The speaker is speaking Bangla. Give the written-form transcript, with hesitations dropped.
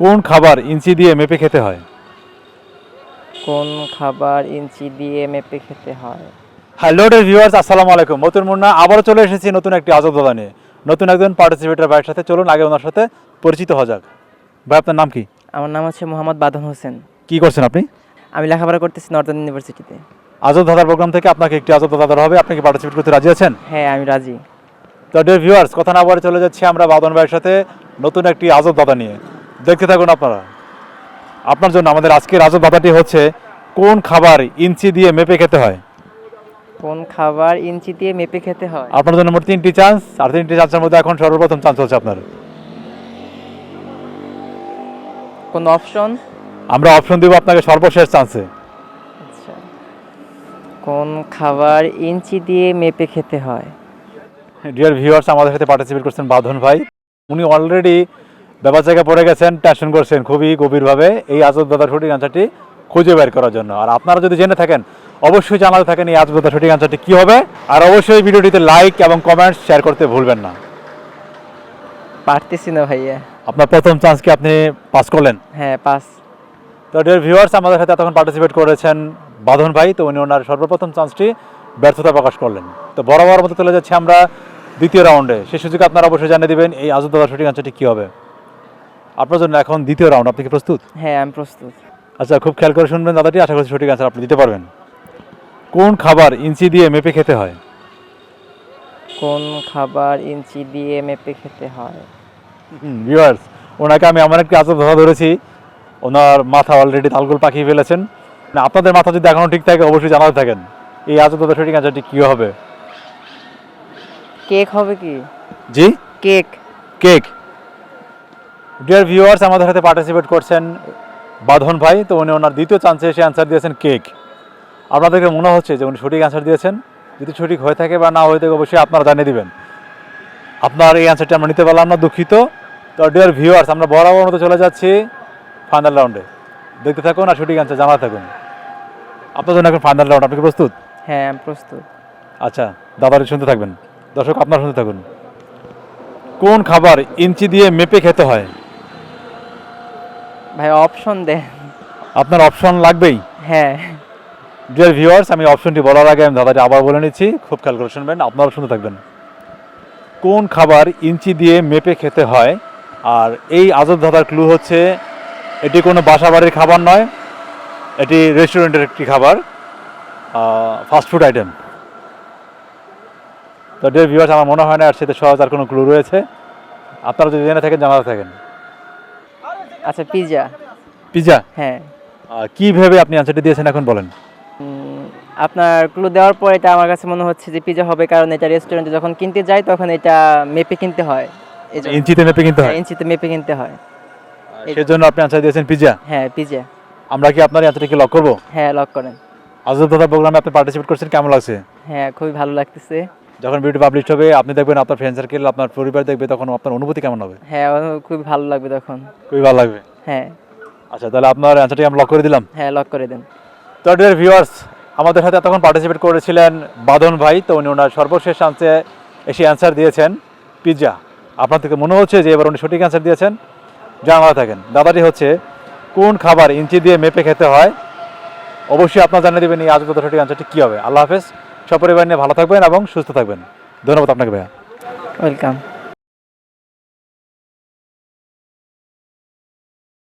কোন খাবার ইঞ্চি দিয়ে মেপে খেতে হয়? কোন খাবার ইঞ্চি দিয়ে মেপে খেতে হয়? হ্যালো ভিউয়ার্স, আসসালামু আলাইকুম। মতুর মুন্না আবারও চলে এসেছি নতুন একটি আজব দাদা নিয়ে। নতুন একজন পার্টিসিপেটর ভাইয়ের সাথে চলুন আগে ওনার সাথে পরিচিত হওয়া যাক। ভাই, আপনার নাম কি? আমার নাম হচ্ছে মোহাম্মদ বাঁধন হোসেন। কি করছেন আপনি? আমি লেখাপড়া করতেছি নর্দার্ন ইউনিভার্সিটিতে। আজব দাদার প্রোগ্রাম থেকে আপনাকে একটি আজব দাদা দেওয়া হবে। আপনি কি পার্টিসিপেট করতে রাজি আছেন? হ্যাঁ, আমি রাজি। তো ডিয়ার ভিউয়ার্স, কথা না বলে চলে যাচ্ছি আমরা বাদন ভাইয়ের সাথে নতুন একটি আজব দাদা নিয়ে। দেখতে থাকুন আপনারা। আপনার জন্য আমাদের আজকের আজব দাদাটি হচ্ছে, কোন খাবার ইঞ্চি দিয়ে মেপে খেতে হয়? কোন খাবার ইঞ্চি দিয়ে মেপে খেতে হয়? আপনার জন্য মোট 3টি চান্স, আর 3টি চান্সের মধ্যে এখন সর্বপ্রথম চান্স হচ্ছে আপনার। কোন অপশন? আমরা অপশন দিব আপনাকে সর্বশেষ চান্সে। আচ্ছা, কোন খাবার ইঞ্চি দিয়ে মেপে খেতে হয়? ডিয়ার ভিউয়ার্স, আমাদের সাথে পার্টিসিপেট করছেন বাঁধন ভাই। উনি অলরেডি ব্যাপার জায়গায় পড়ে গেছেন, টেনশন করছেন খুবই গভীরভাবে এই আজব দাদার সঠিক আনসারটি খুঁজে বের করার জন্য। আর আপনারা যদি জেনে থাকেন অবশ্যই জানাতে থাকেন এই আজব দাদার সঠিক আনসারটি কী হবে। আর অবশ্যই ভিডিওটিতে লাইক এবং কমেন্টস শেয়ার করতে ভুলবেন না। পারতেছি না ভাইয়া। আপনার প্রথম চান্স কি আপনি পাস করলেন? হ্যাঁ, পাস। তো ডিয়ার ভিউয়ার্স, আমাদের সাথে এতক্ষণ পার্টিসিপেট করেছেন বাঁধন ভাই। তো উনি ওনার সর্বপ্রথম চান্সটি ব্যর্থতা প্রকাশ করলেন। তো বরাবর মতো চলে যাচ্ছে আমরা দ্বিতীয় রাউন্ডে। সেই সুযোগে আপনারা অবশ্যই জানিয়ে দেবেন এই আজব দাদার সঠিক আনসারটি কী হবে। আপনার জন্য এখন দ্বিতীয় রাউন্ড। আপনি কি প্রস্তুত? হ্যাঁ, আমি প্রস্তুত। আচ্ছা, খুব খেয়াল করে শুনবেন দাদাটি, আশা করছি সঠিক আনসার আপনি দিতে পারবেন। কোন খাবার ইঞ্চি দিয়ে মেপে খেতে হয়? কোন খাবার ইঞ্চি দিয়ে মেপে খেতে হয়? ভিউয়ার্স, ওনাকে আমি এমন একটি আজব দাদা ধরেছি, ওনার মাথা অলরেডি তালগোল পাকিয়ে ফেলেছেন। না, আপনাদের মাথা যদি এখনও ঠিক থাকে অবশ্যই জানাতে থাকেন এই আজব দাদার সঠিক আনসারটি কী হবে। কেক হবে কি? জি, কেক। কেক। ডিয়ার ভিউয়ার্স, আমাদের সাথে পার্টিসিপেট করছেন বাঁধন ভাই। তো উনি ওনার দ্বিতীয় চান্সে এসে অ্যান্সার দিয়েছেন কেক। আপনাদেরকে মনে হচ্ছে যে উনি সঠিক অ্যান্সার দিয়েছেন? যদি সঠিক হয়ে থাকে বা না হয়ে থাকে অবশ্যই আপনারা জানিয়ে দিবেন। আপনার এই অ্যান্সারটি আমরা নিতে পারলাম না, দুঃখিত। তো ডিয়ার ভিউয়ার্স, আমরা বরাবর মতো চলে যাচ্ছি ফাইনাল রাউন্ডে। দেখতে থাকুন আর সঠিক অ্যান্সার জানাতে থাকুন। আপনার জন্য এখন ফাইনাল রাউন্ড। আপনি কি প্রস্তুত? হ্যাঁ, আমি প্রস্তুত। আচ্ছা, দাদারি শুনতে থাকবেন। দর্শক, আপনারা শুনতে থাকুন। কোন খাবার ইঞ্চি দিয়ে মেপে খেতে হয়? ভাই, অপশন দেন। আপনার অপশন লাগবেই? হ্যাঁ। ডিয়ার ভিউয়ার্স, আমি অপশনটি বলার আগে আমি দাদাটি আবার বলে নিচ্ছি, খুব খেয়াল করে শুনবেন, আপনারাও শুনতে থাকবেন। কোন খাবার ইঞ্চি দিয়ে মেপে খেতে হয়? আর এই আজব দাদার ক্লু হচ্ছে, এটি কোনো বাসা বাড়ির খাবার নয়, এটি রেস্টুরেন্টের একটি খাবার, ফাস্টফুড আইটেম। তো ডিয়ার ভিউয়ার্স, আমার মনে হয় না এর সাথে সহজ আর কোনো ক্লু রয়েছে। আপনারা যদি জেনে থাকেন জানাতে থাকেন। আচ্ছা, পিৎজা। পিৎজা? হ্যাঁ। কী ভেবে আপনি আনসারটি দিয়েছেন এখন বলেন। আপনার ক্লু দেওয়ার পর এটা আমার কাছে মনে হচ্ছে যে পিৎজা হবে, কারণ এটা রেস্টুরেন্টে যখন কিনতে যাই তখন এটা মেপে কিনতে হয়। ইঞ্চিতে মেপে কিনতে হয়? ইঞ্চিতে মেপে কিনতে হয়। সেজন্য আপনি আনসার দিয়েছেন পিৎজা। হ্যাঁ, পিৎজা। আমরা কি আপনার আনসারটিকে লক করবো? হ্যাঁ, লক করেন। আজব দাদা প্রোগ্রামে আপনি পার্টিসিপেট করছেন, কেমন লাগছে? হ্যাঁ, খুবই ভালো লাগতেছে। যখন ভিডিও পাবলিশ হবে আপনি দেখবেন, আপনার ফ্রেন্ড সার্কেল, আপনার পরিবার দেখবে, তখন আপনার অনুভূতি কেমন হবে? হ্যাঁ, খুবই ভালো লাগবে তখন। খুবই ভালো লাগবে। হ্যাঁ। আচ্ছা, তাহলে আপনার অ্যান্সারটি আমরা লক করে দিলাম। হ্যাঁ, লক করে দেন। তো ডিয়ার ভিউয়ার্স, আমাদের সাথে তখন পার্টিসিপেট করেছিলেন বাঁধন ভাই। তো উনি ওনার সর্বশেষ চান্সে এসে অ্যান্সার দিয়েছেন পিৎজা। আপনার থেকে মনে হচ্ছে যে এবার উনি সঠিক অ্যান্সার দিয়েছেন? জানাতে থাকেন। দাদাটি হচ্ছে, কোন খাবার ইঞ্চি দিয়ে মেপে খেতে হয়? অবশ্যই আপনারা জানিয়ে দেবেন এই আজব দাদার সঠিক অ্যান্সারটি কী হবে। আল্লাহ হাফেজ। সপরিবার নিয়ে ভালো থাকবেন এবং সুস্থ থাকবেন। ধন্যবাদ আপনাকে ভাইয়া। ওয়েলকাম।